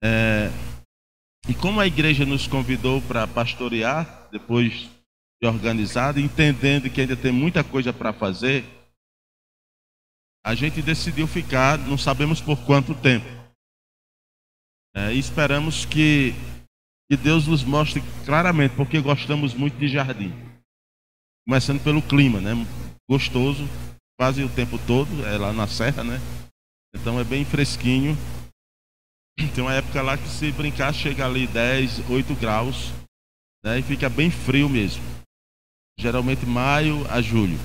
É, e como a igreja nos convidou para pastorear, depois de organizado, entendendo que ainda tem muita coisa para fazer, a gente decidiu ficar, não sabemos por quanto tempo. E esperamos que Deus nos mostre claramente, porque gostamos muito de jardim. Começando pelo clima, né? Gostoso, quase o tempo todo, é lá na serra, né? Então é bem fresquinho. Tem uma época lá que, se brincar, chega ali 10, 8 graus, né? E fica bem frio mesmo. Geralmente maio a julho.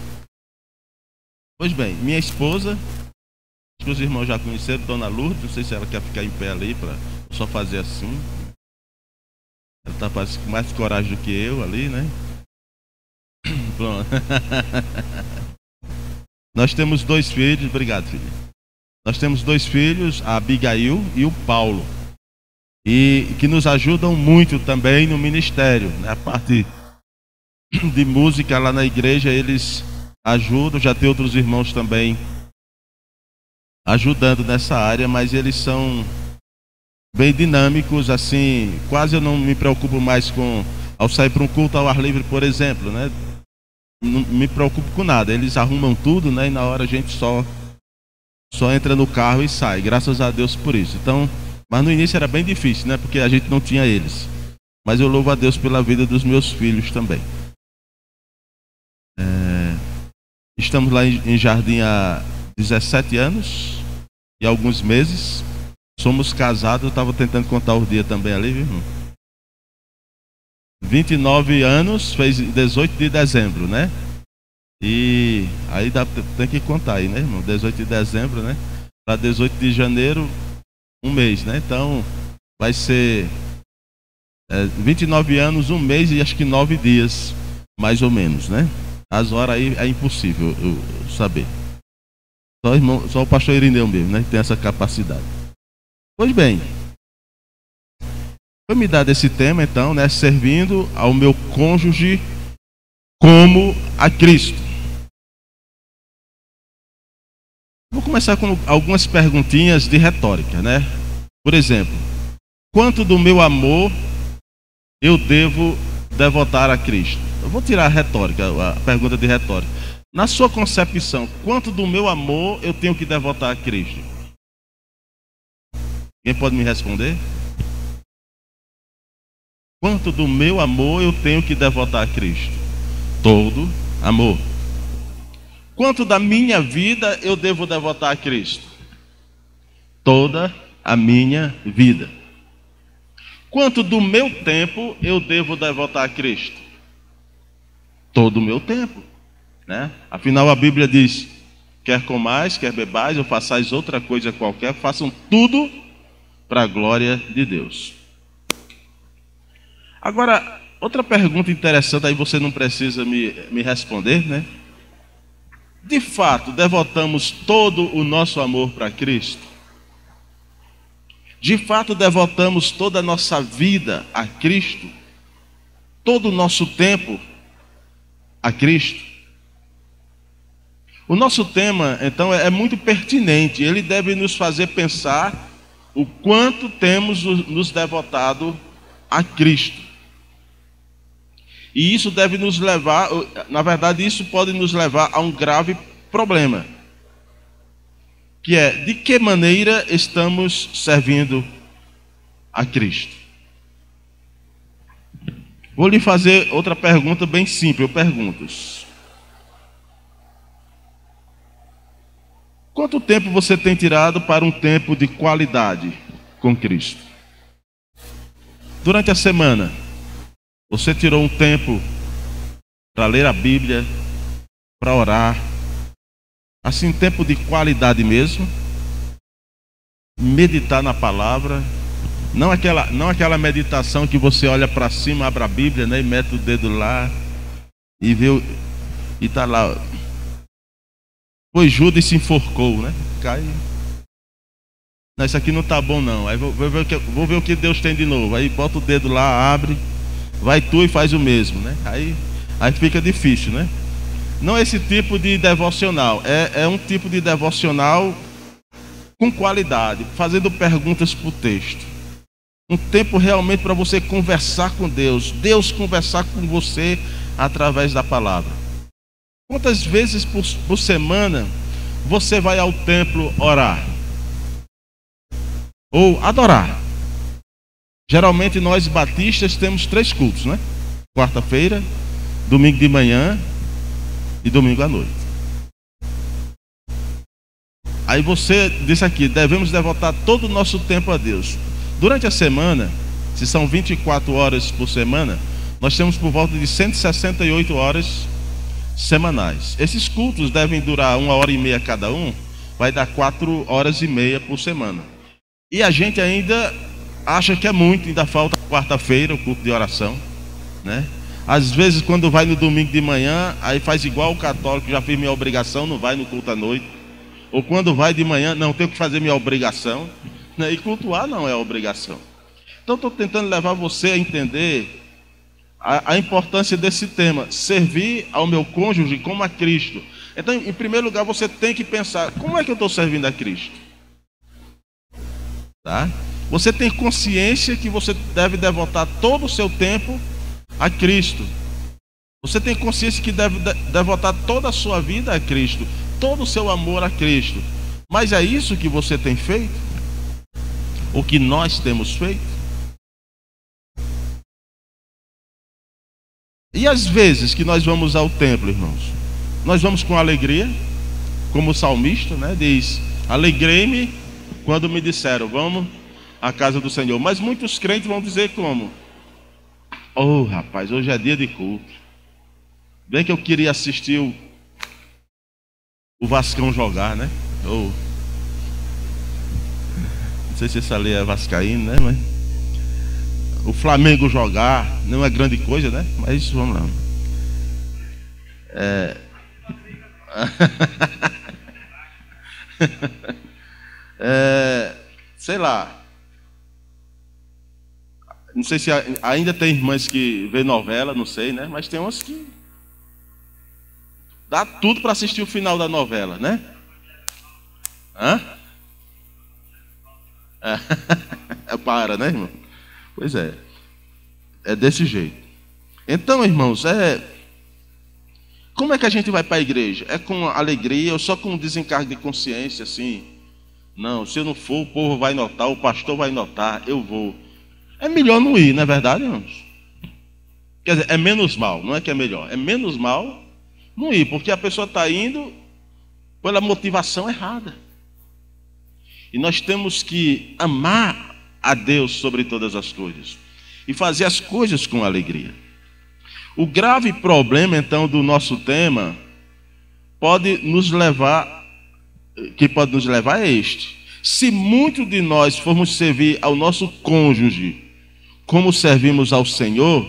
Pois bem, minha esposa, acho que os irmãos já conheceram, Dona Lourdes, não sei se ela quer ficar em pé ali para só fazer assim. Ela tá com mais coragem do que eu ali, né? Pronto. Nós temos 2 filhos, obrigado, filha. Nós temos 2 filhos, a Abigail e o Paulo, e que nos ajudam muito também no ministério, né? A parte de música lá na igreja eles ajudam, já tem outros irmãos também ajudando nessa área, mas eles são bem dinâmicos, assim, quase eu não me preocupo mais com, ao sair para um culto ao ar livre, por exemplo, né? Não me preocupo com nada, eles arrumam tudo, né? E na hora a gente só entra no carro e sai, graças a Deus por isso. Então, mas no início era bem difícil, né? Porque a gente não tinha eles. Mas eu louvo a Deus pela vida dos meus filhos também. Estamos lá em Jardim há 17 anos e alguns meses. Somos casados, eu estava tentando contar os dias também ali, viu, irmão? 29 anos, fez 18 de dezembro, né? E aí tem que contar aí, né, irmão? 18 de dezembro, né? Para 18 de janeiro, um mês, né? Então vai ser 29 anos, um mês e acho que 9 dias, mais ou menos, né? As horas aí é impossível eu saber. Só o pastor Irineu mesmo, né? Que tem essa capacidade. Pois bem, foi me dado esse tema então, né? Servindo ao meu cônjuge como a Cristo. Vou começar com algumas perguntinhas de retórica, né? Por exemplo, quanto do meu amor eu devo devotar a Cristo? Eu vou tirar a retórica, a pergunta de retórica. Na sua concepção, quanto do meu amor eu tenho que devotar a Cristo? Quem pode me responder? Quanto do meu amor eu tenho que devotar a Cristo? Todo amor. Quanto da minha vida eu devo devotar a Cristo? Toda a minha vida. Quanto do meu tempo eu devo devotar a Cristo? Todo o meu tempo, né? Afinal a Bíblia diz: quer comais, quer bebais, ou façais outra coisa qualquer, façam tudo para a glória de Deus. Agora, outra pergunta interessante, aí você não precisa me responder, né? De fato, devotamos todo o nosso amor para Cristo? De fato, devotamos toda a nossa vida a Cristo? Todo o nosso tempo a Cristo? O nosso tema, então, é muito pertinente. Ele deve nos fazer pensar o quanto temos nos devotado a Cristo. E isso deve nos levar, na verdade, isso pode nos levar a um grave problema, que é: de que maneira estamos servindo a Cristo? Vou lhe fazer outra pergunta bem simples. Eu pergunto: quanto tempo você tem tirado para um tempo de qualidade com Cristo? Durante a semana, você tirou um tempo para ler a Bíblia, para orar, assim, tempo de qualidade mesmo, meditar na palavra, não aquela meditação que você olha para cima, abre a Bíblia, né, e mete o dedo lá e vê e está lá: pois Judas se enforcou, né? Cai. Não, isso aqui não está bom não. Aí vou ver o que Deus tem de novo. Aí bota o dedo lá, abre, vai tu e faz o mesmo, né? Aí fica difícil, né? Não é esse tipo de devocional. É um tipo de devocional com qualidade, fazendo perguntas para o texto. Um tempo realmente para você conversar com Deus, Deus conversar com você através da palavra. Quantas vezes por semana você vai ao templo orar? Ou adorar? Geralmente nós batistas temos 3 cultos, né? Quarta-feira, domingo de manhã e domingo à noite. Aí você disse aqui, devemos devotar todo o nosso tempo a Deus. Durante a semana, se são 24 horas por semana, nós temos por volta de 168 horas semanais. Esses cultos devem durar 1h30 cada um, vai dar 4h30 por semana. E a gente ainda acha que é muito, ainda falta quarta-feira, o culto de oração, né? Às vezes quando vai no domingo de manhã, aí faz igual o católico, já fiz minha obrigação, não vai no culto à noite. Ou quando vai de manhã, não, tenho que fazer minha obrigação, né? E cultuar não é obrigação. Então estou tentando levar você a entender a importância desse tema, servir ao meu cônjuge como a Cristo. Então, em primeiro lugar, você tem que pensar, como é que eu estou servindo a Cristo? Tá? Você tem consciência que você deve devotar todo o seu tempo a Cristo. Você tem consciência que deve devotar toda a sua vida a Cristo, todo o seu amor a Cristo. Mas é isso que você tem feito? O que nós temos feito? E às vezes que nós vamos ao templo, irmãos, nós vamos com alegria, como o salmista, né, diz: alegrei-me quando me disseram, vamos à casa do Senhor. Mas muitos crentes vão dizer como? Oh, rapaz, hoje é dia de culto. Bem que eu queria assistir o Vascão jogar, né? Ou não sei se essa lei é vascaíno, né? Mas o Flamengo jogar não é grande coisa, né? Mas vamos lá. Sei lá. Não sei se ainda tem irmãs que vê novela, não sei, né? Mas tem umas que dá tudo para assistir o final da novela, né? Hã? Para, né, irmão? Pois é. É desse jeito. Então, irmãos, como é que a gente vai para a igreja? É com alegria ou só com desencargo de consciência, assim? Não, se eu não for, o povo vai notar, o pastor vai notar, eu vou. É melhor não ir, não é verdade, irmãos? Quer dizer, é menos mal, não é que é melhor. É menos mal não ir, porque a pessoa está indo pela motivação errada. E nós temos que amar a Deus sobre todas as coisas e fazer as coisas com alegria. O grave problema, então, do nosso tema pode nos levar é este: se muito de nós formos servir ao nosso cônjuge como servimos ao Senhor,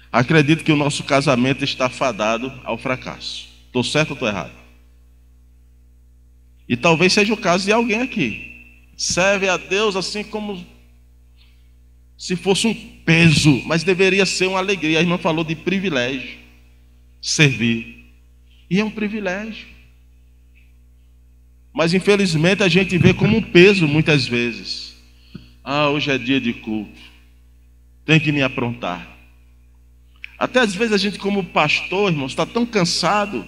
acredito que o nosso casamento está fadado ao fracasso. Estou certo ou estou errado? E talvez seja o caso de alguém aqui. Serve a Deus assim como se fosse um peso, mas deveria ser uma alegria. A irmã falou de privilégio, servir. E é um privilégio. Mas infelizmente a gente vê como um peso muitas vezes. Ah, hoje é dia de culto, tem que me aprontar. Até às vezes a gente, como pastor, irmãos, está tão cansado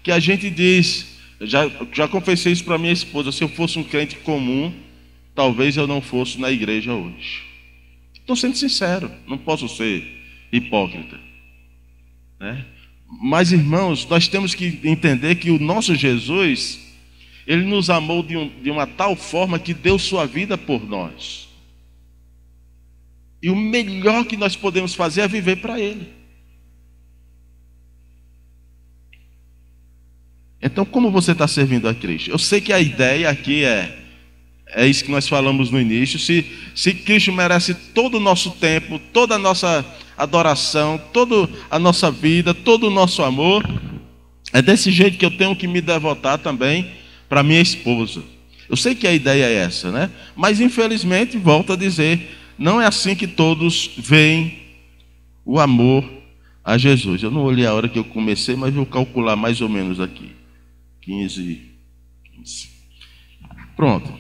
que a gente diz, já confessei isso para minha esposa: se eu fosse um crente comum, talvez eu não fosse na igreja hoje. Estou sendo sincero, não posso ser hipócrita, né? Mas, irmãos, nós temos que entender que o nosso Jesus, Ele nos amou de uma tal forma que deu sua vida por nós. E o melhor que nós podemos fazer é viver para Ele. Então, como você está servindo a Cristo? Eu sei que a ideia aqui é isso que nós falamos no início. Se Cristo merece todo o nosso tempo, toda a nossa adoração, toda a nossa vida, todo o nosso amor, é desse jeito que eu tenho que me devotar também para minha esposa. Eu sei que a ideia é essa, né? Mas infelizmente, volto a dizer, não é assim que todos veem o amor a Jesus. Eu não olhei a hora que eu comecei, mas vou calcular mais ou menos aqui. 15. Pronto.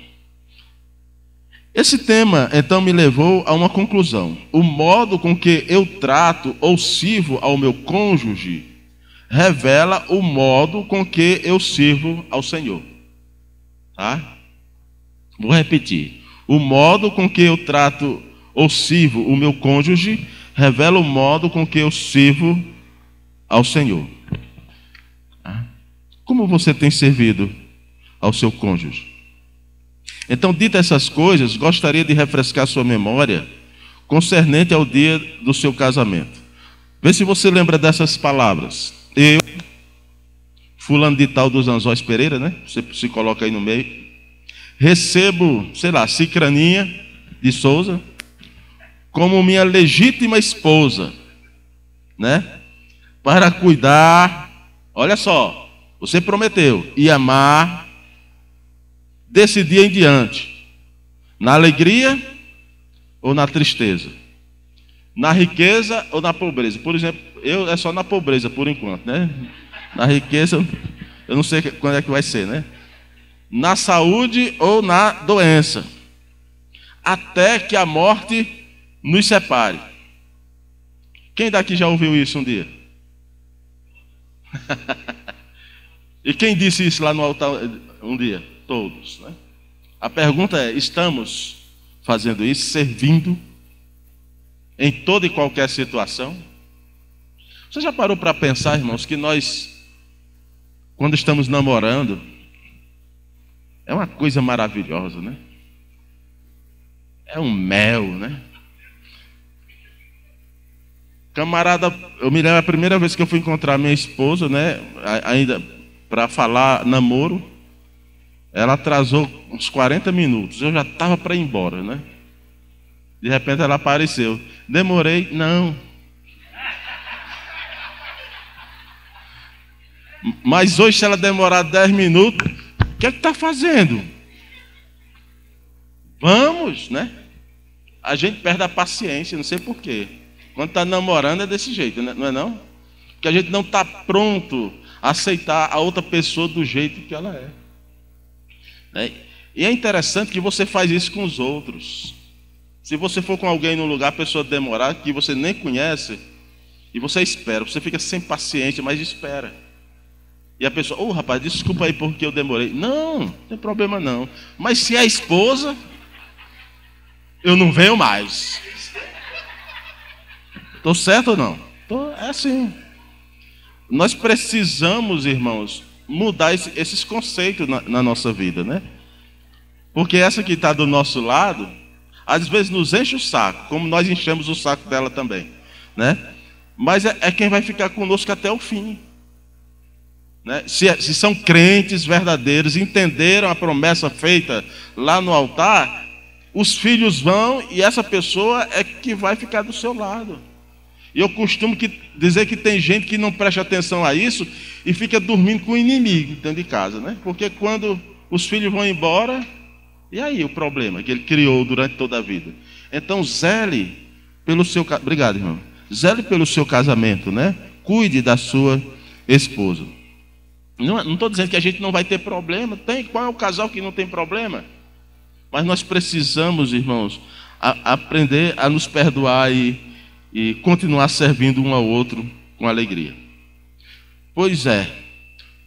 Esse tema, então, me levou a uma conclusão. O modo com que eu trato ou sirvo ao meu cônjuge revela o modo com que eu sirvo ao Senhor. Tá? Vou repetir. O modo com que eu trato ou sirvo o meu cônjuge revela o modo com que eu sirvo ao Senhor. Tá? Como você tem servido ao seu cônjuge? Então, dito essas coisas, gostaria de refrescar sua memória concernente ao dia do seu casamento. Vê se você lembra dessas palavras. Eu, fulano de tal dos Anzóis Pereira, né? Você se coloca aí no meio. Recebo, sei lá, Cicraninha de Souza como minha legítima esposa, né? Para cuidar, olha só, você prometeu, e amar desse dia em diante, na alegria ou na tristeza, na riqueza ou na pobreza. Por exemplo, eu é só na pobreza por enquanto, né? Na riqueza, eu não sei quando é que vai ser, né? Na saúde ou na doença, até que a morte nos separe. Quem daqui já ouviu isso um dia? E quem disse isso lá no altar um dia? Todos, né? A pergunta é: estamos fazendo isso, servindo em toda e qualquer situação? Você já parou para pensar, irmãos, que nós, quando estamos namorando, é uma coisa maravilhosa, né? É um mel, né? Camarada, eu me lembro a primeira vez que eu fui encontrar minha esposa, né? Ainda para falar namoro. Ela atrasou uns 40 minutos. Eu já estava para ir embora, né? De repente ela apareceu. Demorei? Não. Mas hoje, se ela demorar 10 minutos, o que é que está fazendo? Vamos, né? A gente perde a paciência, não sei porquê. Quando está namorando é desse jeito, né? Não é não? Porque a gente não está pronto a aceitar a outra pessoa do jeito que ela é. E é interessante que você faz isso com os outros. Se você for com alguém num lugar, a pessoa demorar, que você nem conhece, e você espera, você fica sem paciência, mas espera. E a pessoa, rapaz, desculpa aí porque eu demorei. Não tem problema não. Mas se é a esposa, eu não venho mais. Estou certo ou não? É assim. Nós precisamos, irmãos, mudar esses conceitos na nossa vida, né? Porque essa que está do nosso lado, às vezes nos enche o saco, como nós enchemos o saco dela também, né? Mas é quem vai ficar conosco até o fim, né? Se são crentes verdadeiros, entenderam a promessa feita lá no altar, os filhos vão e essa pessoa é que vai ficar do seu lado. E eu costumo dizer que tem gente que não presta atenção a isso e fica dormindo com o inimigo dentro de casa, né? Porque quando os filhos vão embora, e aí o problema que ele criou durante toda a vida? Então zele pelo seu... Obrigado, irmão. Zele pelo seu casamento, né? Cuide da sua esposa. Não estou dizendo que a gente não vai ter problema. Qual é o casal que não tem problema? Mas nós precisamos, irmãos, aprender a nos perdoar e continuar servindo um ao outro com alegria. Pois é,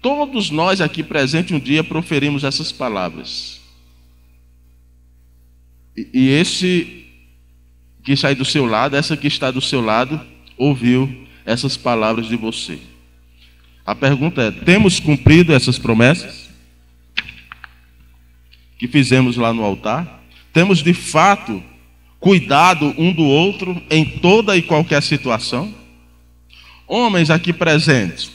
todos nós aqui presentes um dia proferimos essas palavras. E esse que sai do seu lado, essa que está do seu lado, ouviu essas palavras de você. A pergunta é: temos cumprido essas promessas que fizemos lá no altar? Temos de fato cuidado um do outro em toda e qualquer situação? Homens aqui presentes,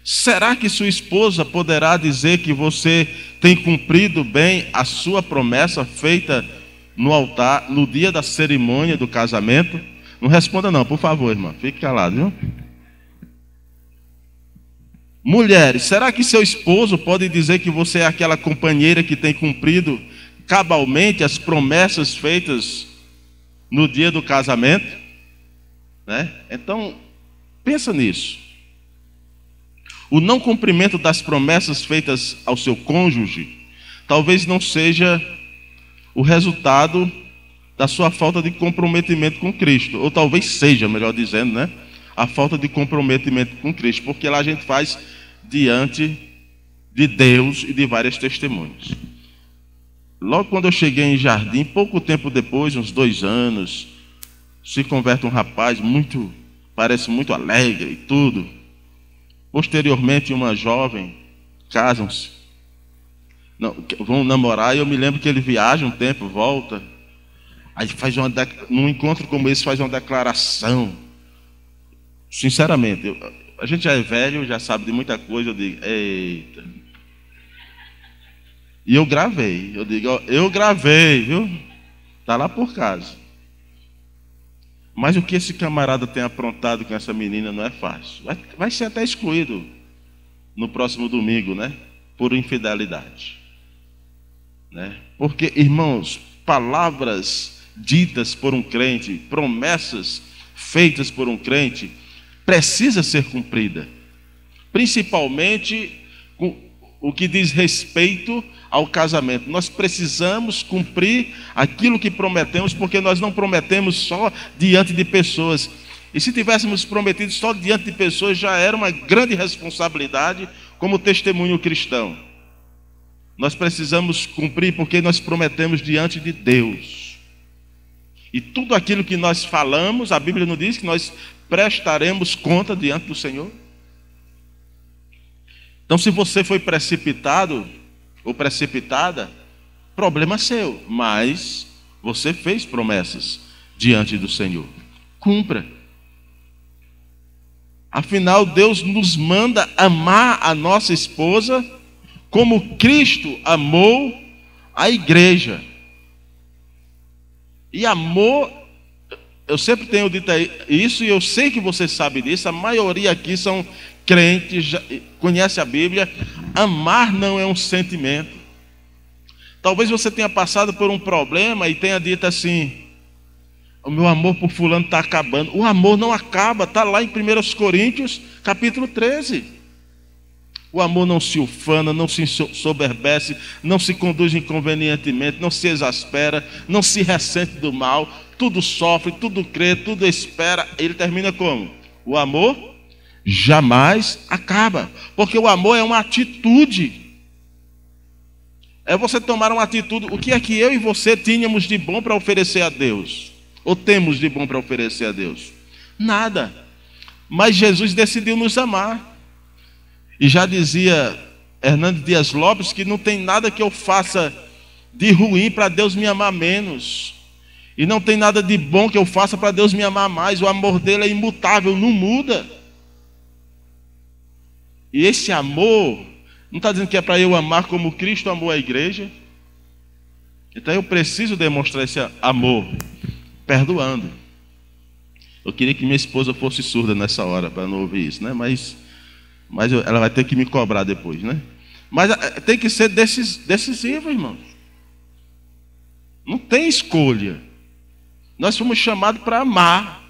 será que sua esposa poderá dizer que você tem cumprido bem a sua promessa feita no altar, no dia da cerimônia do casamento? Não responda não, por favor, irmã, fique calado, viu? Mulheres, será que seu esposo pode dizer que você é aquela companheira que tem cumprido cabalmente as promessas feitas no dia do casamento? Né? Então, pensa nisso. O não cumprimento das promessas feitas ao seu cônjuge talvez não seja o resultado da sua falta de comprometimento com Cristo, ou talvez seja, melhor dizendo, né? A falta de comprometimento com Cristo, porque lá a gente faz diante de Deus e de várias testemunhas. Logo quando eu cheguei em Jardim, pouco tempo depois, uns 2 anos, se converte um rapaz parece muito alegre e tudo. Posteriormente, uma jovem, casam-se, vão namorar, e eu me lembro que ele viaja um tempo, volta, aí num encontro como esse faz uma declaração. Sinceramente, a gente já é velho, já sabe de muita coisa, eu digo, eita. E eu gravei, eu gravei, viu? Está lá por casa. Mas o que esse camarada tem aprontado com essa menina não é fácil. Vai ser até excluído no próximo domingo, né? Por infidelidade. Né? Porque, irmãos, palavras ditas por um crente, promessas feitas por um crente, precisa ser cumprida. Principalmente com o que diz respeito ao casamento. Nós precisamos cumprir aquilo que prometemos, porque nós não prometemos só diante de pessoas. E se tivéssemos prometido só diante de pessoas, já era uma grande responsabilidade como testemunho cristão. Nós precisamos cumprir porque nós prometemos diante de Deus. E tudo aquilo que nós falamos, a Bíblia nos diz que nós prestaremos conta diante do Senhor. Então, se você foi precipitado ou precipitada, problema seu, mas você fez promessas diante do Senhor. Cumpra. Afinal, Deus nos manda amar a nossa esposa como Cristo amou a igreja. E amor, eu sempre tenho dito isso, e eu sei que você sabe disso, a maioria aqui são crentes, conhece a Bíblia. Amar não é um sentimento. Talvez você tenha passado por um problema e tenha dito assim: o meu amor por fulano está acabando. O amor não acaba, está lá em 1 Coríntios, capítulo 13. O amor não se ufana, não se soberbece, não se conduz inconvenientemente, não se exaspera, não se ressente do mal, tudo sofre, tudo crê, tudo espera. Ele termina como? O amor jamais acaba, porque o amor é uma atitude. É você tomar uma atitude. O que é que eu e você tínhamos de bom para oferecer a Deus? Ou temos de bom para oferecer a Deus? Nada. Mas Jesus decidiu nos amar. E já dizia Hernando Dias Lopes que não tem nada que eu faça de ruim para Deus me amar menos. E não tem nada de bom que eu faça para Deus me amar mais. O amor dele é imutável, não muda. E esse amor, não está dizendo que é para eu amar como Cristo amou a igreja? Então eu preciso demonstrar esse amor, perdoando. Eu queria que minha esposa fosse surda nessa hora, para não ouvir isso, né? Mas ela vai ter que me cobrar depois, né? Mas tem que ser decisivo, irmãos. Não tem escolha. Nós fomos chamados para amar.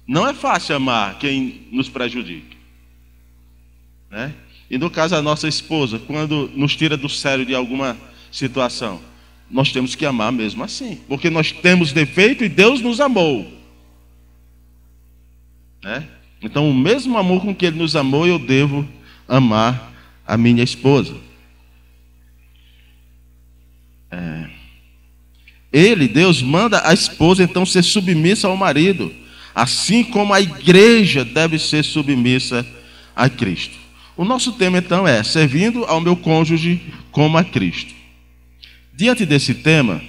Não é fácil amar quem nos prejudica, né? E no caso a nossa esposa, quando nos tira do sério de alguma situação, nós temos que amar mesmo assim, porque nós temos defeito e Deus nos amou, né? Então o mesmo amor com que Ele nos amou, eu devo amar a minha esposa. Deus manda a esposa então ser submissa ao marido, assim como a igreja deve ser submissa a Cristo. O nosso tema então é servindo ao meu cônjuge como a Cristo. Diante desse tema,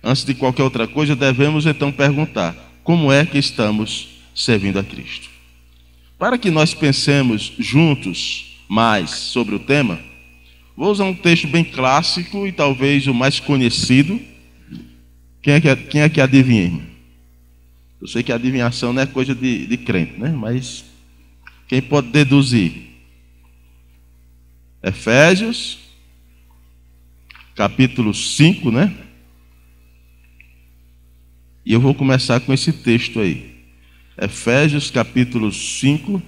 antes de qualquer outra coisa, devemos então perguntar: como é que estamos servindo a Cristo? Para que nós pensemos juntos mais sobre o tema, vou usar um texto bem clássico e talvez o mais conhecido. Quem é que adivinha? Eu sei que a adivinhação não é coisa de crente, né? Mas quem pode deduzir? Efésios, capítulo 5, né? E eu vou começar com esse texto aí. Efésios, capítulo 5.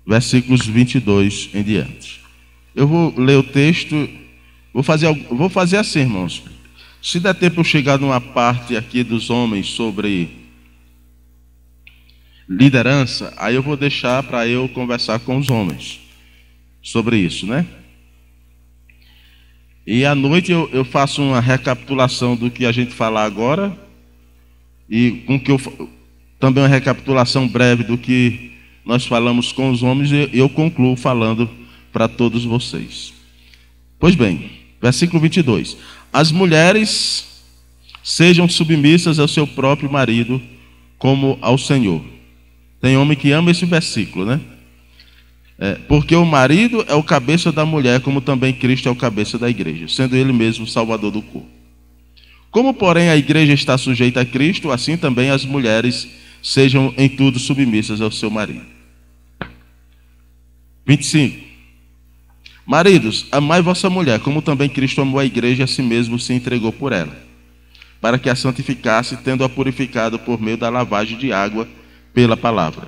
versículos 22 em diante. Eu vou ler o texto, vou fazer assim, irmãos. Se der tempo eu chegar numa parte aqui dos homens sobre liderança, aí eu vou deixar para eu conversar com os homens sobre isso, né? E à noite eu faço uma recapitulação do que a gente falar agora e também uma recapitulação breve do que nós falamos com os homens e eu concluo falando para todos vocês. Pois bem, versículo 22. As mulheres sejam submissas ao seu próprio marido como ao Senhor. Tem homem que ama esse versículo, né? Porque o marido é o cabeça da mulher, como também Cristo é o cabeça da igreja, sendo ele mesmo o salvador do corpo. Como, porém, a igreja está sujeita a Cristo, assim também as mulheres sejam em tudo submissas ao seu marido. 25. Maridos, amai vossa mulher, como também Cristo amou a igreja e a si mesmo se entregou por ela, para que a santificasse, tendo-a purificado por meio da lavagem de água pela palavra,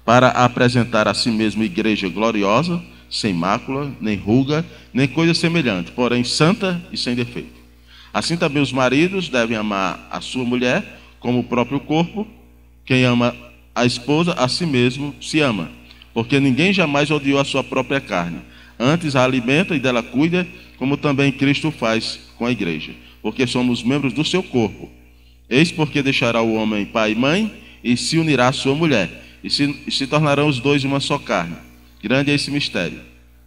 para apresentar a si mesmo igreja gloriosa, sem mácula, nem ruga, nem coisa semelhante, porém santa e sem defeito. Assim também os maridos devem amar a sua mulher como o próprio corpo. Quem ama a esposa, a si mesmo se ama, porque ninguém jamais odiou a sua própria carne, antes a alimenta e dela cuida, como também Cristo faz com a igreja, porque somos membros do seu corpo. Eis porque deixará o homem pai e mãe, e se unirá à sua mulher, e se tornarão os dois uma só carne. Grande é esse mistério,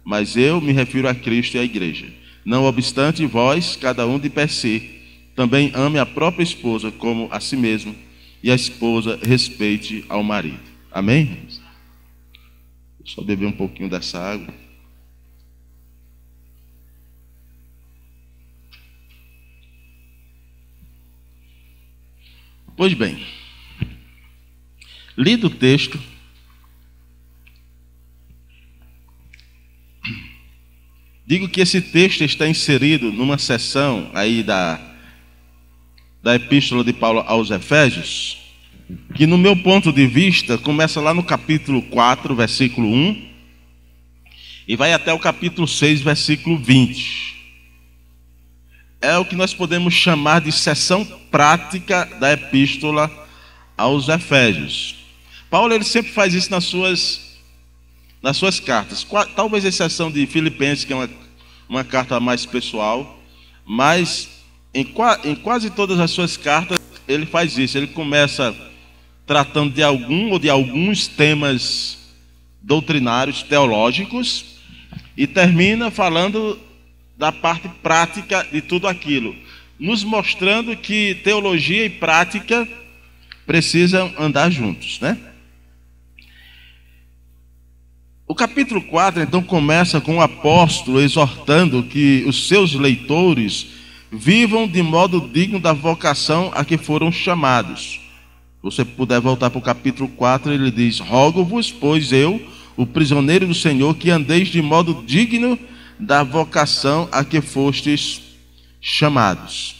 mas eu me refiro a Cristo e à igreja. Não obstante, vós, cada um de per si, também ame a própria esposa como a si mesmo, e a esposa respeite ao marido. Amém? Só beber um pouquinho dessa água. Pois bem, lido o texto, digo que esse texto está inserido numa seção aí da epístola de Paulo aos Efésios, que no meu ponto de vista começa lá no capítulo 4, versículo 1, e vai até o capítulo 6, versículo 20. É o que nós podemos chamar de seção prática da epístola aos Efésios. Paulo ele sempre faz isso nas suas cartas, talvez exceção de Filipenses, que é uma carta mais pessoal, mas em quase todas as suas cartas ele faz isso. Ele começa tratando de alguns temas doutrinários, teológicos, e termina falando da parte prática de tudo aquilo, nos mostrando que teologia e prática precisam andar juntos, né? O capítulo 4, então, começa com o apóstolo exortando que os seus leitores vivam de modo digno da vocação a que foram chamados. Se você puder voltar para o capítulo 4, ele diz: rogo-vos, pois eu, o prisioneiro do Senhor, que andeis de modo digno da vocação a que fostes chamados.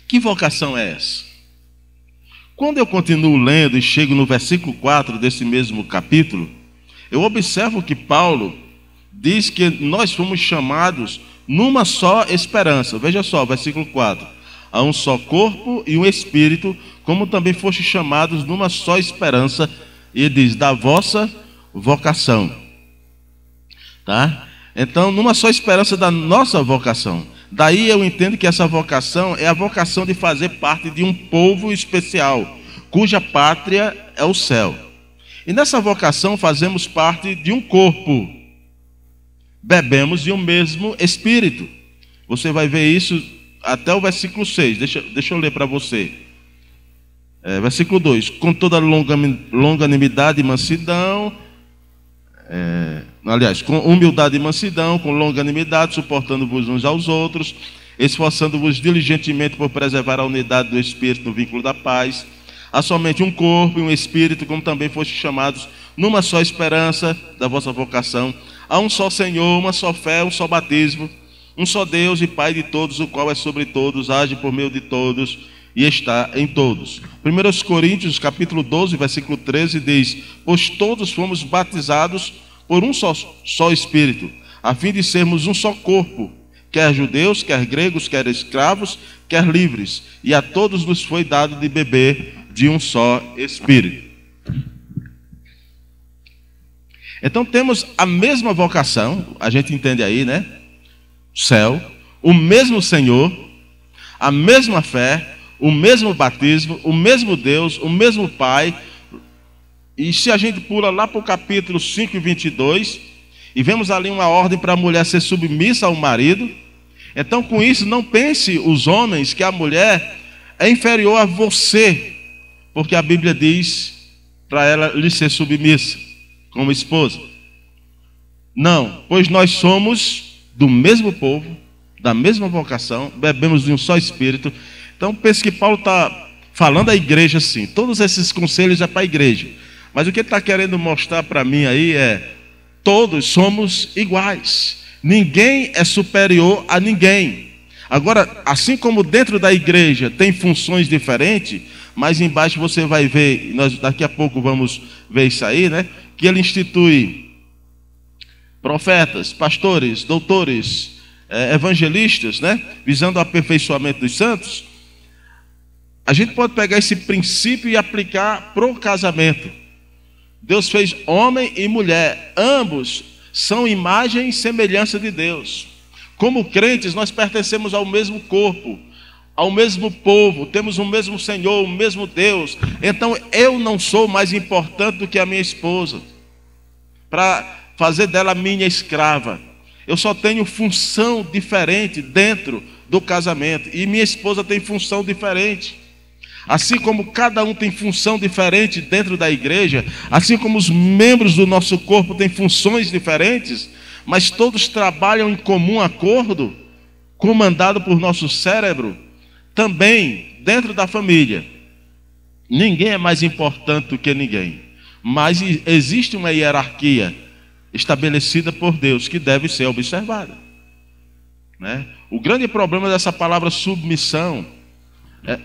Que vocação é essa? Quando eu continuo lendo e chego no versículo 4 desse mesmo capítulo, eu observo que Paulo diz que nós fomos chamados numa só esperança. Veja só, versículo 4. Há um só corpo e um espírito, como também fostes chamados numa só esperança, e ele diz, da vossa vocação. Tá? Então, numa só esperança da nossa vocação. Daí eu entendo que essa vocação é a vocação de fazer parte de um povo especial, cuja pátria é o céu. E nessa vocação fazemos parte de um corpo. Bebemos de um mesmo espírito. Você vai ver isso até o versículo 6. Deixa eu ler para você. Versículo 2. Com toda longanimidade e mansidão... com humildade e mansidão, com longanimidade, suportando-vos uns aos outros, esforçando-vos diligentemente por preservar a unidade do Espírito no vínculo da paz. Há somente um corpo e um Espírito, como também fostes chamados numa só esperança da vossa vocação. Há um só Senhor, uma só fé, um só batismo, um só Deus e Pai de todos, o qual é sobre todos, age por meio de todos e está em todos. 1 Coríntios, capítulo 12, versículo 13, diz: pois todos fomos batizados por um só Espírito, a fim de sermos um só corpo, quer judeus, quer gregos, quer escravos, quer livres, e a todos nos foi dado de beber de um só Espírito. Então temos a mesma vocação, a gente entende aí, né? Céu, o mesmo Senhor, a mesma fé, o mesmo batismo, o mesmo Deus, o mesmo Pai. E se a gente pula lá para o capítulo 5 e 22, e vemos ali uma ordem para a mulher ser submissa ao marido, então com isso não pense os homens que a mulher é inferior a você, porque a Bíblia diz para ela lhe ser submissa como esposa. Não, pois nós somos do mesmo povo, da mesma vocação, bebemos de um só Espírito. Então pense que Paulo está falando à igreja assim, todos esses conselhos é para a igreja, mas o que ele está querendo mostrar para mim aí é: todos somos iguais, ninguém é superior a ninguém. Agora, assim como dentro da igreja tem funções diferentes, mas embaixo você vai ver, nós daqui a pouco vamos ver isso aí, né? Que ele institui profetas, pastores, doutores, evangelistas, né? Visando o aperfeiçoamento dos santos. A gente pode pegar esse princípio e aplicar para o casamento. Deus fez homem e mulher, ambos são imagem e semelhança de Deus. Como crentes, nós pertencemos ao mesmo corpo, ao mesmo povo, temos o mesmo Senhor, o mesmo Deus. Então eu não sou mais importante do que a minha esposa, para fazer dela minha escrava. Eu só tenho função diferente dentro do casamento, e minha esposa tem função diferente. Assim como cada um tem função diferente dentro da igreja, assim como os membros do nosso corpo têm funções diferentes, mas todos trabalham em comum acordo, comandado por nosso cérebro, também dentro da família. Ninguém é mais importante do que ninguém, mas existe uma hierarquia estabelecida por Deus que deve ser observada, né? O grande problema dessa palavra submissão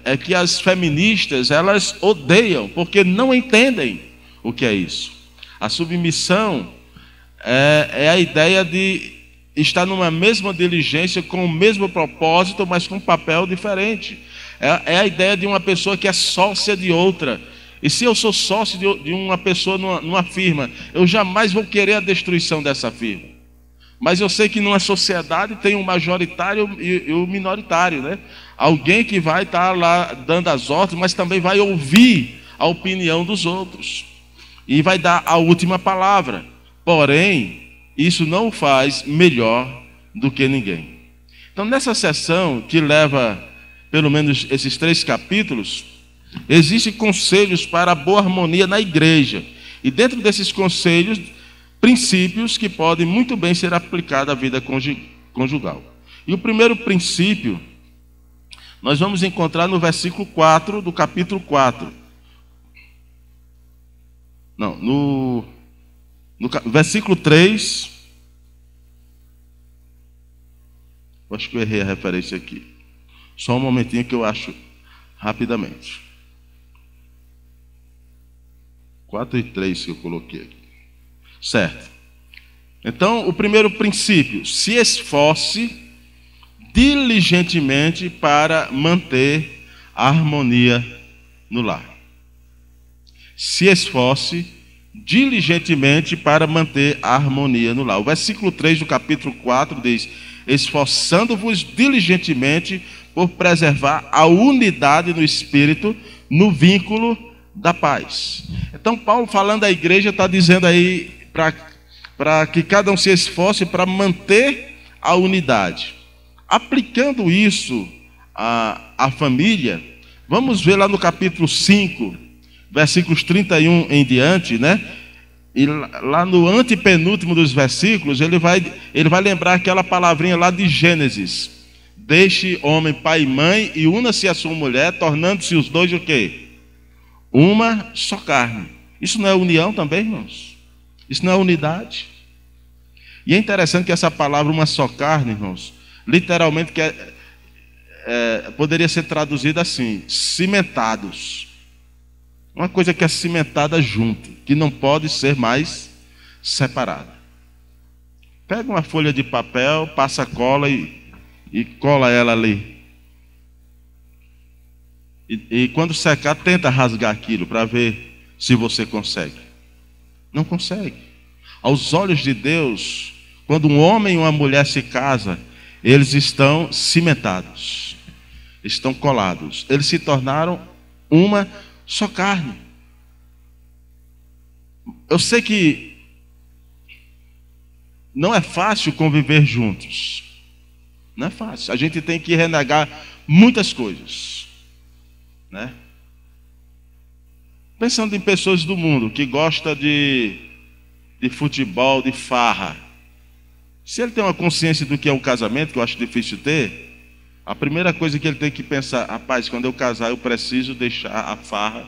é que as feministas, elas odeiam, porque não entendem o que é isso. A submissão é a ideia de estar numa mesma diligência, com o mesmo propósito, mas com um papel diferente. É a ideia de uma pessoa que é sócia de outra. E se eu sou sócio de uma pessoa numa firma, eu jamais vou querer a destruição dessa firma. Mas eu sei que numa sociedade tem o majoritário e o minoritário, né? Alguém que vai estar lá dando as ordens, mas também vai ouvir a opinião dos outros. E vai dar a última palavra. Porém, isso não o faz melhor do que ninguém. Então, nessa sessão que leva pelo menos esses 3 capítulos, existem conselhos para a boa harmonia na igreja. E dentro desses conselhos, princípios que podem muito bem ser aplicados à vida conjugal. E o primeiro princípio nós vamos encontrar no versículo 4 do capítulo 4. Não, no versículo 3. Acho que eu errei a referência aqui. Só um momentinho que eu acho rapidamente. 4 e 3 que eu coloquei aqui. Certo. Então, o primeiro princípio: se esforce diligentemente para manter a harmonia no lar. Se esforce diligentemente para manter a harmonia no lar. O versículo 3 do capítulo 4 diz: esforçando-vos diligentemente por preservar a unidade no espírito, no vínculo da paz. Então Paulo, falando à igreja, está dizendo aí para que cada um se esforce para manter a unidade. Aplicando isso à família, vamos ver lá no capítulo 5, versículos 31 em diante, né? E lá no antepenúltimo dos versículos, ele vai lembrar aquela palavrinha lá de Gênesis: deixe homem pai e mãe e una-se a sua mulher, tornando-se os dois o quê? Uma só carne. Isso não é união também, irmãos? Isso não é unidade? E é interessante que essa palavra, uma só carne, irmãos, literalmente poderia ser traduzida assim: cimentados. Uma coisa que é cimentada junto, que não pode ser mais separada. Pega uma folha de papel, passa cola e cola ela ali. E quando secar, tenta rasgar aquilo para ver se você consegue. Não consegue. Aos olhos de Deus, quando um homem e uma mulher se casam, eles estão cimentados, estão colados. Eles se tornaram uma só carne. Eu sei que não é fácil conviver juntos. Não é fácil. A gente tem que renegar muitas coisas, né? Pensando em pessoas do mundo que gostam de futebol, de farra. Se ele tem uma consciência do que é um casamento, que eu acho difícil ter, a primeira coisa que ele tem que pensar: rapaz, quando eu casar eu preciso deixar a farra,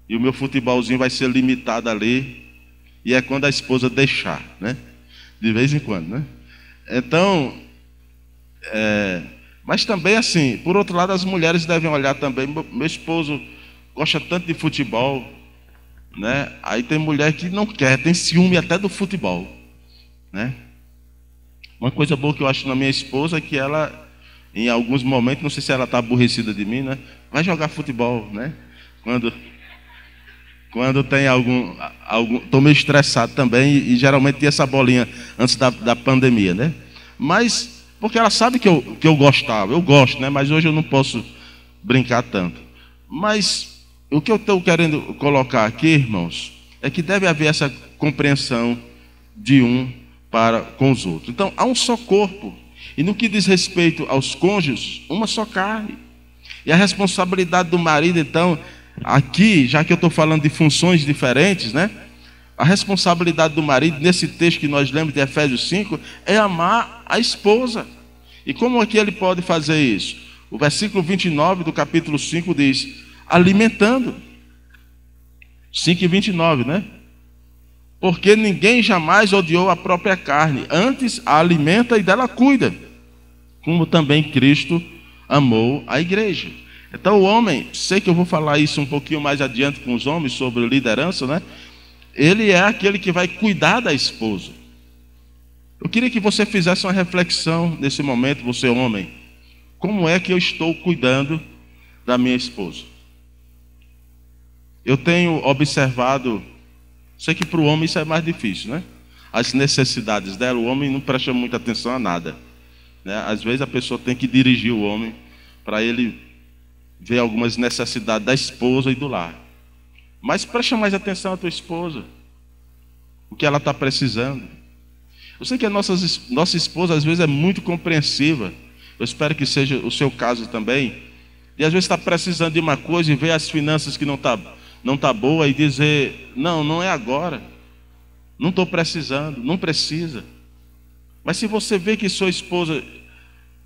e o meu futebolzinho vai ser limitado ali, e é quando a esposa deixar, né? De vez em quando, né? Então, mas também assim, por outro lado, as mulheres devem olhar também. Meu esposo gosta tanto de futebol, né? Aí tem mulher que não quer, tem ciúme até do futebol, né? Uma coisa boa que eu acho na minha esposa é que ela, em alguns momentos, não sei se ela está aborrecida de mim, né? Vai jogar futebol, né? Quando tem algum, estou meio estressado também, e geralmente tinha essa bolinha antes da pandemia, né? Mas, porque ela sabe que eu gostava, eu gosto, né? Mas hoje eu não posso brincar tanto. Mas o que eu estou querendo colocar aqui, irmãos, é que deve haver essa compreensão de um para com os outros. Então, há um só corpo, e no que diz respeito aos cônjuges, uma só carne. E a responsabilidade do marido, então, aqui, já que eu estou falando de funções diferentes, né? A responsabilidade do marido, nesse texto que nós lemos de Efésios 5, é amar a esposa. E como é que ele pode fazer isso? O versículo 29 do capítulo 5 diz: alimentando. 5:29, né? Porque ninguém jamais odiou a própria carne, antes a alimenta e dela cuida, como também Cristo amou a igreja. Então o homem, sei que eu vou falar isso um pouquinho mais adiante com os homens sobre liderança, né? Ele é aquele que vai cuidar da esposa. Eu queria que você fizesse uma reflexão nesse momento, você homem. Como é que eu estou cuidando da minha esposa? Eu tenho observado, sei que para o homem isso é mais difícil, né? As necessidades dela, o homem não presta muita atenção a nada, né? Às vezes a pessoa tem que dirigir o homem para ele ver algumas necessidades da esposa e do lar. Mas presta mais atenção à tua esposa, o que ela está precisando. Eu sei que a nossa esposa às vezes é muito compreensiva. Eu espero que seja o seu caso também. E às vezes está precisando de uma coisa e vê as finanças que não tá boa e dizer: não é agora, não estou precisando, não precisa. Mas se você vê que sua esposa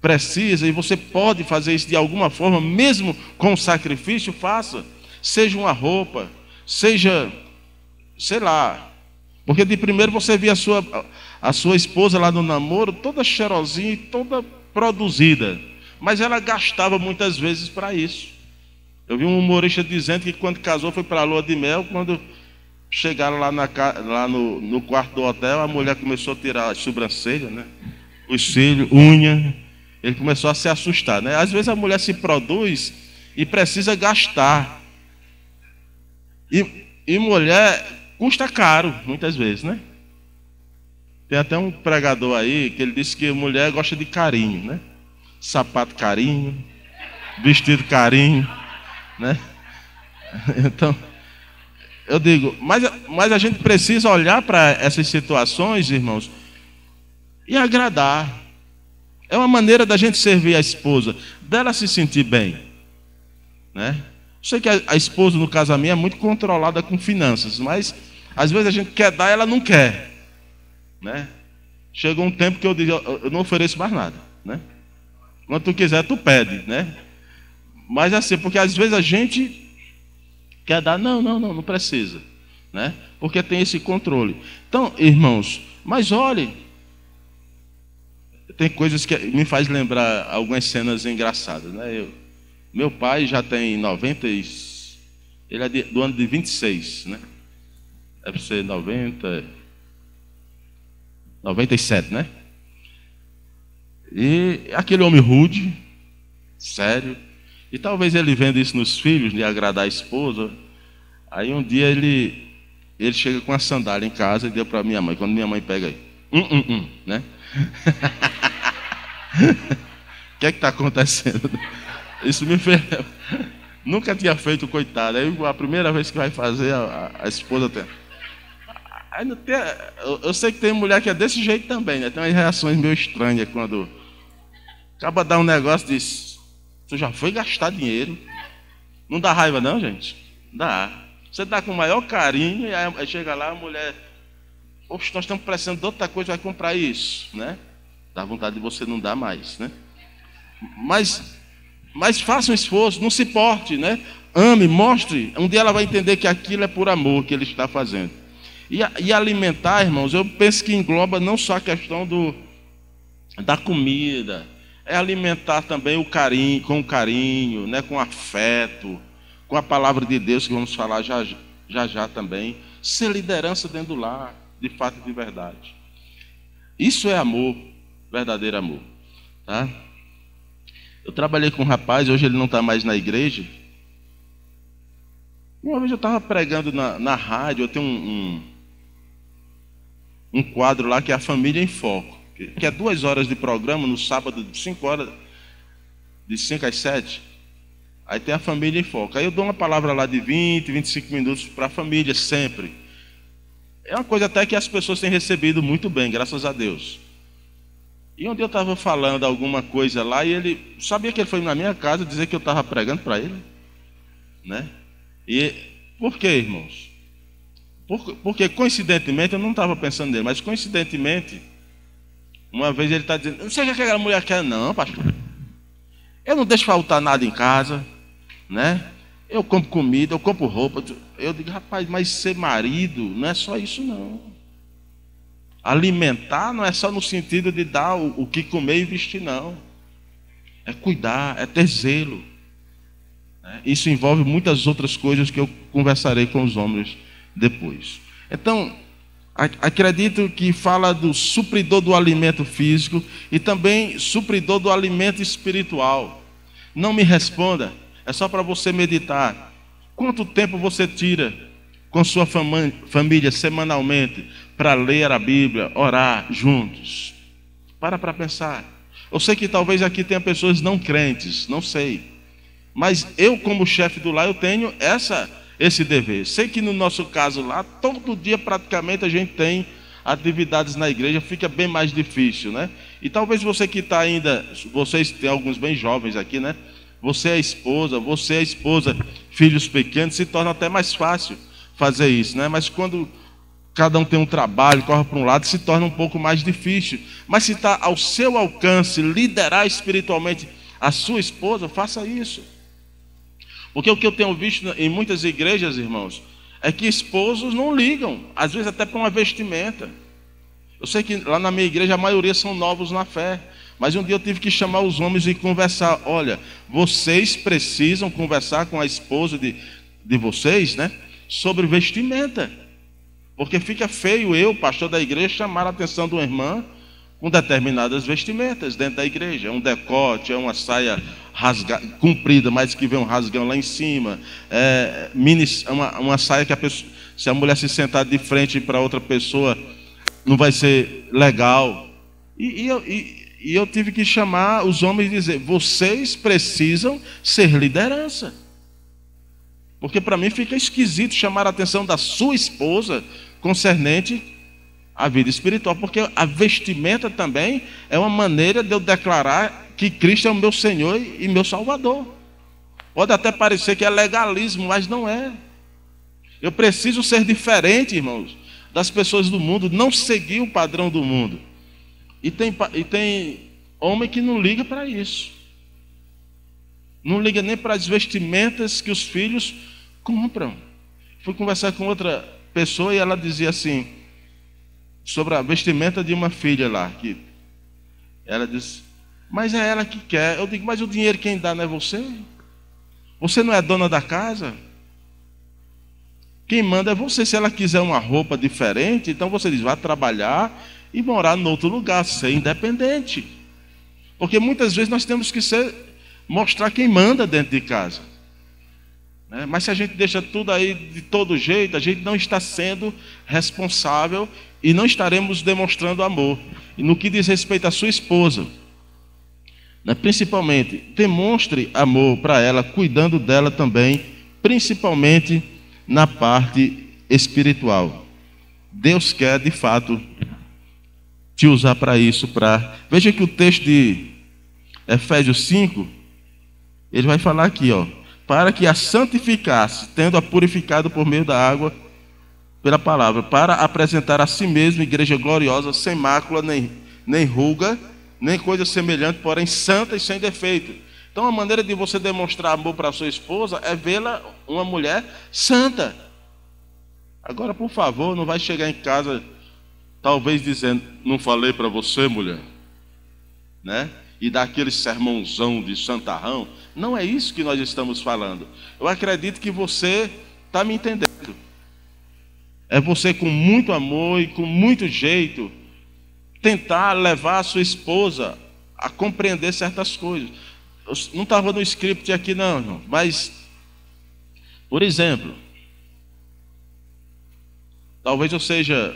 precisa e você pode fazer isso de alguma forma, mesmo com sacrifício, faça. Seja uma roupa, seja, sei lá. Porque de primeiro você via a sua esposa lá no namoro toda cheirosinha e toda produzida, mas ela gastava muitas vezes para isso. Eu vi um humorista dizendo que quando casou foi para a lua de mel, quando chegaram lá no quarto do hotel, a mulher começou a tirar as sobrancelhas, né? Os cílios, unha. Ele começou a se assustar, né? Às vezes a mulher se produz e precisa gastar. E mulher custa caro, muitas vezes, né? Tem até um pregador aí que ele disse que mulher gosta de carinho, né? Sapato carinho, vestido carinho, né? Então, eu digo, mas a gente precisa olhar para essas situações, irmãos, e agradar. É uma maneira da gente servir a esposa, dela se sentir bem, né? Eu sei que a esposa no casamento é muito controlada com finanças, mas às vezes a gente quer dar e ela não quer, né? Chegou um tempo que eu digo: eu não ofereço mais nada, né? Quando tu quiser, tu pede, né? Mas assim, porque às vezes a gente quer dar, não precisa, né? Porque tem esse controle. Então, irmãos, mas olhe, tem coisas que me faz lembrar algumas cenas engraçadas, né? Meu pai já tem 90, ele é do ano de 26, né? Deve ser 97, né? E aquele homem rude, sério, e talvez ele vendo isso nos filhos, de agradar a esposa. Aí um dia ele chega com a sandália em casa e deu para minha mãe. Quando minha mãe pega aí, né? O que é que está acontecendo? Isso me fez. Nunca tinha feito, coitado. Aí a primeira vez que vai fazer, a esposa tem. Aí não tem. Eu sei que tem mulher que é desse jeito também, né? Tem umas reações meio estranhas quando acaba dar um negócio e diz: tu já foi gastar dinheiro? Não dá raiva, não, gente? Dá. Você dá com o maior carinho e aí chega lá a mulher: oxe, nós estamos precisando de outra coisa, vai comprar isso, né? Dá vontade de você não dar mais, né? Mas faça um esforço, não se porte, né? Ame, mostre. Um dia ela vai entender que aquilo é por amor que ele está fazendo. E alimentar, irmãos, eu penso que engloba não só a questão da comida, é alimentar também o carinho, né? Com afeto, com a palavra de Deus, que vamos falar já também. Ser liderança dentro do lar, de fato e de verdade. Isso é amor, verdadeiro amor, tá? Eu trabalhei com um rapaz, hoje ele não está mais na igreja. Uma vez eu estava pregando na rádio, eu tenho um quadro lá que é a Família em Foco, que é 2 horas de programa no sábado, 5 horas, de 5 às 7. Aí tem a Família em Foco. Aí eu dou uma palavra lá de 20, 25 minutos para a família, sempre. É uma coisa até que as pessoas têm recebido muito bem, graças a Deus. E um dia eu estava falando alguma coisa lá e ele sabia que ele foi na minha casa dizer que eu estava pregando para ele, né? E por quê, irmãos? Porque coincidentemente, eu não estava pensando nele, mas coincidentemente, uma vez ele está dizendo: não sei o que aquela mulher quer, não, pastor. Eu não deixo faltar nada em casa, né? Eu compro comida, eu compro roupa. Eu digo: rapaz, mas ser marido não é só isso, não. Alimentar não é só no sentido de dar o que comer e vestir, não. É cuidar, é ter zelo. Isso envolve muitas outras coisas que eu conversarei com os homens depois. Então, acredito que fala do supridor do alimento físico e também supridor do alimento espiritual. Não me responda, é só para você meditar. Quanto tempo você tira com sua família semanalmente para ler a Bíblia, orar juntos? Para pensar. Eu sei que talvez aqui tenha pessoas não crentes, não sei. Mas eu, como chefe do lar, eu tenho esse dever. Sei que no nosso caso lá, todo dia praticamente a gente tem atividades na igreja, fica bem mais difícil, né? E talvez você que está ainda, vocês têm alguns bem jovens aqui, né? Você é esposa, filhos pequenos, se torna até mais fácil fazer isso, né? Mas quando cada um tem um trabalho, corre para um lado, se torna um pouco mais difícil. Mas se está ao seu alcance liderar espiritualmente a sua esposa, faça isso. Porque o que eu tenho visto em muitas igrejas, irmãos, é que esposos não ligam, às vezes até para uma vestimenta. Eu sei que lá na minha igreja a maioria são novos na fé, mas um dia eu tive que chamar os homens e conversar. Olha, vocês precisam conversar com a esposa de vocês, né, sobre vestimenta. Porque fica feio eu, pastor da igreja, chamar a atenção de uma irmã com determinadas vestimentas dentro da igreja. Um decote, é uma saia comprida, mas que vem um rasgão lá em cima. Uma saia que se a mulher se sentar de frente para outra pessoa, não vai ser legal. E eu tive que chamar os homens e dizer: vocês precisam ser liderança. Porque para mim fica esquisito chamar a atenção da sua esposa concernente à vida espiritual, porque a vestimenta também é uma maneira de eu declarar que Cristo é o meu Senhor e meu Salvador. Pode até parecer que é legalismo, mas não é. Eu preciso ser diferente, irmãos, das pessoas do mundo, não seguir o padrão do mundo. E tem homem que não liga para isso. Não liga nem para as vestimentas que os filhos compram. Fui conversar com outra pessoa e ela dizia assim, sobre a vestimenta de uma filha lá, que Ela disse, mas é ela que quer. Eu digo, mas o dinheiro quem dá não é você? Você não é dona da casa? Quem manda é você. Se ela quiser uma roupa diferente, então você diz, vá trabalhar e morar em outro lugar, ser independente. Porque muitas vezes nós temos que mostrar quem manda dentro de casa. Né? Mas se a gente deixa tudo aí de todo jeito, a gente não está sendo responsável e não estaremos demonstrando amor. E no que diz respeito à sua esposa, né, principalmente, demonstre amor para ela, cuidando dela também, principalmente na parte espiritual. Deus quer, de fato, te usar para isso. Veja que o texto de Efésios 5, ele vai falar aqui, ó, para que a santificasse, tendo-a purificado por meio da água, pela palavra, para apresentar a si mesmo igreja gloriosa, sem mácula, nem ruga, nem coisa semelhante, porém santa e sem defeito. Então a maneira de você demonstrar amor para a sua esposa é vê-la uma mulher santa. Agora, por favor, não vai chegar em casa talvez dizendo, não falei para você, mulher, né? E dar aquele sermãozão de santarrão. Não é isso que nós estamos falando. Eu acredito que você está me entendendo. É você com muito amor e com muito jeito tentar levar a sua esposa a compreender certas coisas. Eu não estava no script aqui não, irmão, mas, por exemplo, talvez eu seja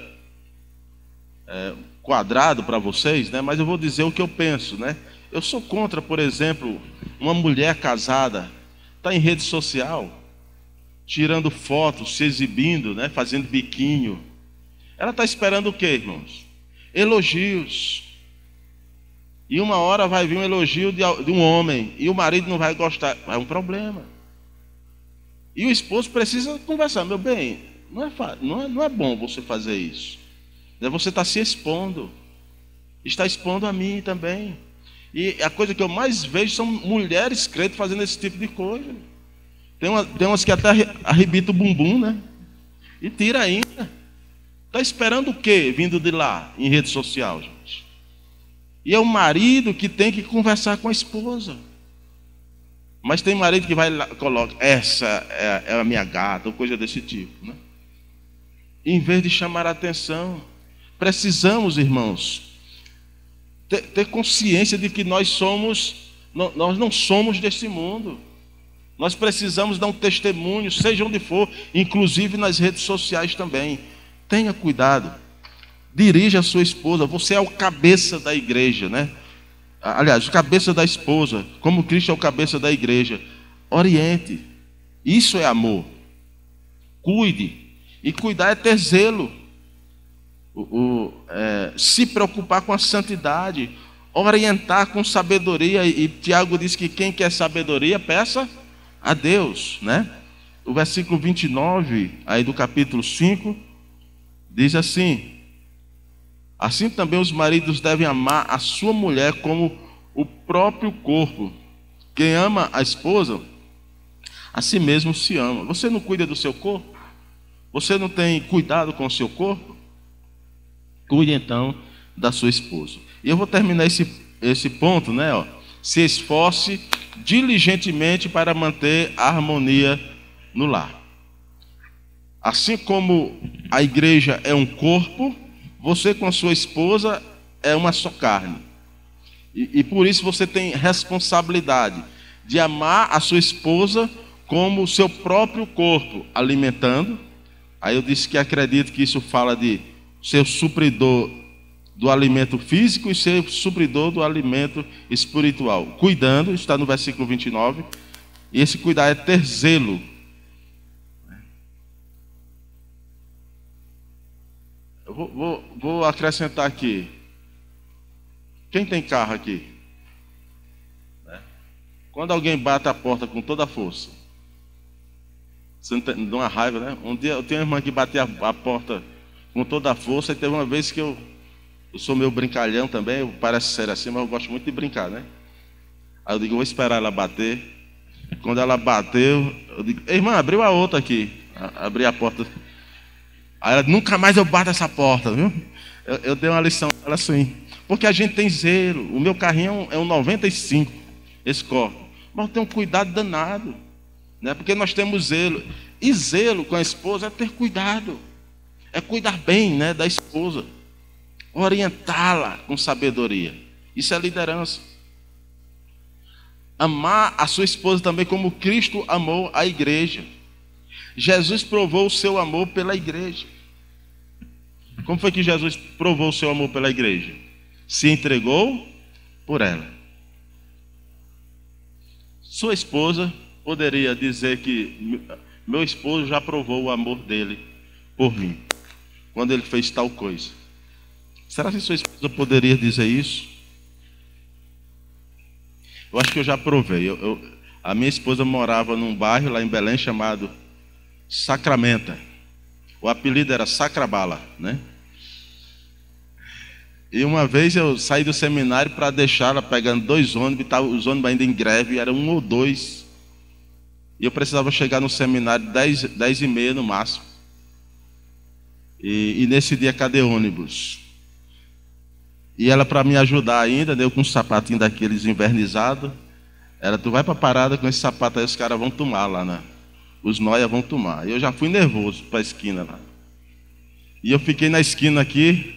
quadrado para vocês, né? Mas eu vou dizer o que eu penso, né? Eu sou contra, por exemplo, uma mulher casada, está em rede social, tirando fotos, se exibindo, né? Fazendo biquinho. Ela está esperando o quê, irmãos? Elogios. E uma hora vai vir um elogio de um homem, e o marido não vai gostar. É um problema. E o esposo precisa conversar. Meu bem, não é bom você fazer isso. Você está se expondo. Está expondo a mim também. E a coisa que eu mais vejo são mulheres crentes fazendo esse tipo de coisa. Tem umas que até arrebitam o bumbum, né? E tira ainda. Está esperando o quê? Vindo de lá, em rede social, gente. E é o marido que tem que conversar com a esposa. Mas tem marido que vai lá, coloca, essa é a minha gata, ou coisa desse tipo, né? Em vez de chamar a atenção. Precisamos, irmãos, ter consciência de que nós não somos desse mundo. Nós precisamos dar um testemunho, seja onde for, inclusive nas redes sociais também. Tenha cuidado. Dirija a sua esposa. Você é o cabeça da igreja, né? Aliás, o cabeça da esposa, como Cristo é o cabeça da igreja. Oriente. Isso é amor. Cuide. E cuidar é ter zelo. Se preocupar com a santidade, orientar com sabedoria, e Tiago diz que quem quer sabedoria, peça a Deus, né? O versículo 29, aí do capítulo 5, diz assim: assim também os maridos devem amar a sua mulher como o próprio corpo. Quem ama a esposa, a si mesmo se ama. Você não cuida do seu corpo? Você não tem cuidado com o seu corpo? Cuide então da sua esposa. E eu vou terminar esse ponto, né? Ó. Se esforce diligentemente para manter a harmonia no lar. Assim como a igreja é um corpo, você com a sua esposa é uma só carne. E por isso você tem responsabilidade de amar a sua esposa como o seu próprio corpo, alimentando. Aí eu disse que acredito que isso fala de ser supridor do alimento físico e ser supridor do alimento espiritual. Cuidando, está no versículo 29. E esse cuidar é ter zelo. Eu vou acrescentar aqui. Quem tem carro aqui? Quando alguém bate a porta com toda a força, você não tem, dá uma raiva, né? Um dia eu tenho uma irmã que bateu a porta com toda a força, e teve uma vez que eu sou meio brincalhão também, parece ser assim, mas eu gosto muito de brincar, né? Aí eu digo, vou esperar ela bater. Quando ela bateu, eu digo, irmã, abriu a outra aqui. Abri a porta. Aí ela, nunca mais eu bato essa porta, viu? Eu dei uma lição para ela assim. Porque a gente tem zelo. O meu carrinho é um 95, esse corpo. Mas tem um cuidado danado, né? Porque nós temos zelo. E zelo com a esposa é ter cuidado. É cuidar bem, né, da esposa. Orientá-la com sabedoria. Isso é liderança. Amar a sua esposa também como Cristo amou a igreja. Jesus provou o seu amor pela igreja. Como foi que Jesus provou o seu amor pela igreja? Se entregou por ela. Sua esposa poderia dizer que meu esposo já provou o amor dele por mim, quando ele fez tal coisa. Será que sua esposa poderia dizer isso? Eu acho que eu já provei. A minha esposa morava num bairro lá em Belém chamado Sacramento. O apelido era Sacrabala, né? E uma vez eu saí do seminário para deixá-la pegando 2 ônibus, os ônibus ainda em greve, era 1 ou 2. E eu precisava chegar no seminário 10h30 no máximo. E nesse dia, cadê ônibus? E ela, para me ajudar ainda, deu com um sapatinho daqueles invernizados. Ela, tu vai para a parada com esse sapato aí, os caras vão tomar lá, né? Os noia vão tomar. E eu já fui nervoso para a esquina lá. E eu fiquei na esquina aqui,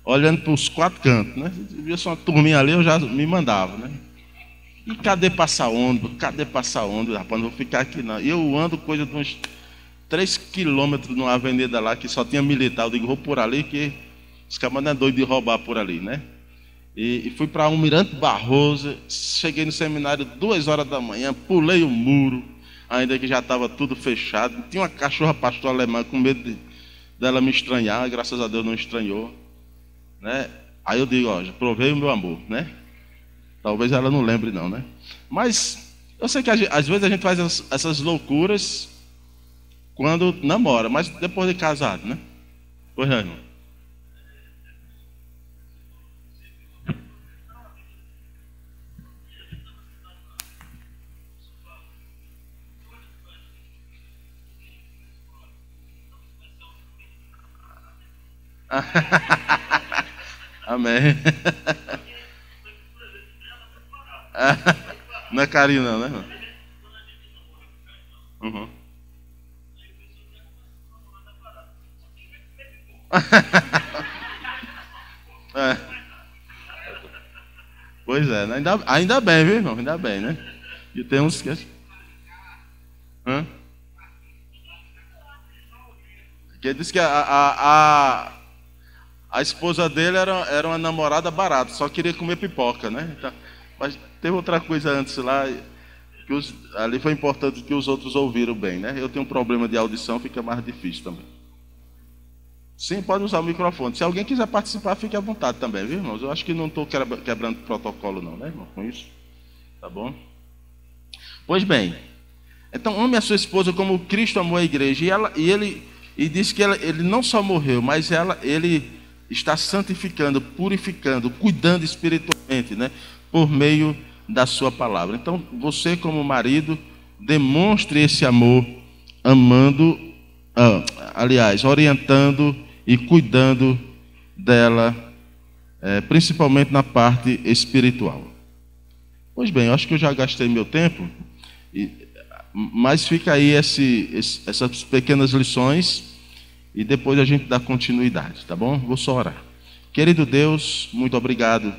olhando para os 4 cantos, né? Se via só uma turminha ali, eu já me mandava, né? E cadê passar ônibus? Cadê passar ônibus? Rapaz, não vou ficar aqui não. E eu ando coisa de uns 3 quilômetros numa avenida lá, que só tinha militar. Eu digo, vou por ali, que os caras não é doido de roubar por ali, né? E fui para Almirante Barroso, cheguei no seminário 2 horas da manhã, pulei o muro, ainda que já estava tudo fechado. Tinha uma cachorra pastor alemã com medo dela me estranhar, graças a Deus não estranhou, né? Aí eu digo, ó, já provei o meu amor, né? Talvez ela não lembre não, né? Mas eu sei que às vezes a gente faz essas loucuras quando namora, mas depois de casado, né? Pois não, irmão? Amém. Não é carinho não, né, irmão? Uhum. É. Pois é, né? Ainda bem, viu, irmão? Ainda bem, né? E tem uns que... Hã? Que diz que a esposa dele era uma namorada barata, só queria comer pipoca, né? Então, mas teve outra coisa antes lá, ali foi importante que os outros ouviram bem, né? Eu tenho um problema de audição, fica mais difícil também. Sim, pode usar o microfone. Se alguém quiser participar, fique à vontade também, viu, irmãos? Eu acho que não estou quebrando protocolo não, né, irmão? Com isso, tá bom? Pois bem, então ame a sua esposa como Cristo amou a igreja. E diz que ele não só morreu, mas ele está santificando, purificando, cuidando espiritualmente, né? Por meio da sua palavra. Então, você como marido, demonstre esse amor, amando, orientando e cuidando dela, principalmente na parte espiritual. Pois bem, eu acho que eu já gastei meu tempo, mas fica aí essas pequenas lições e depois a gente dá continuidade, tá bom? Vou só orar. Querido Deus, muito obrigado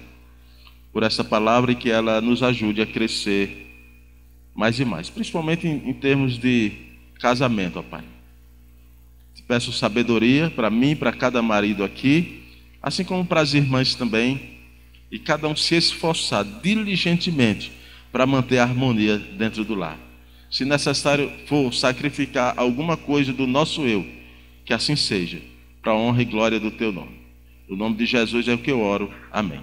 por essa palavra e que ela nos ajude a crescer mais e mais, principalmente em termos de casamento, ó Pai. Te peço sabedoria para mim, para cada marido aqui, assim como para as irmãs também, e cada um se esforçar diligentemente para manter a harmonia dentro do lar. Se necessário for sacrificar alguma coisa do nosso eu, que assim seja, para a honra e glória do Teu nome. No nome de Jesus é o que eu oro. Amém.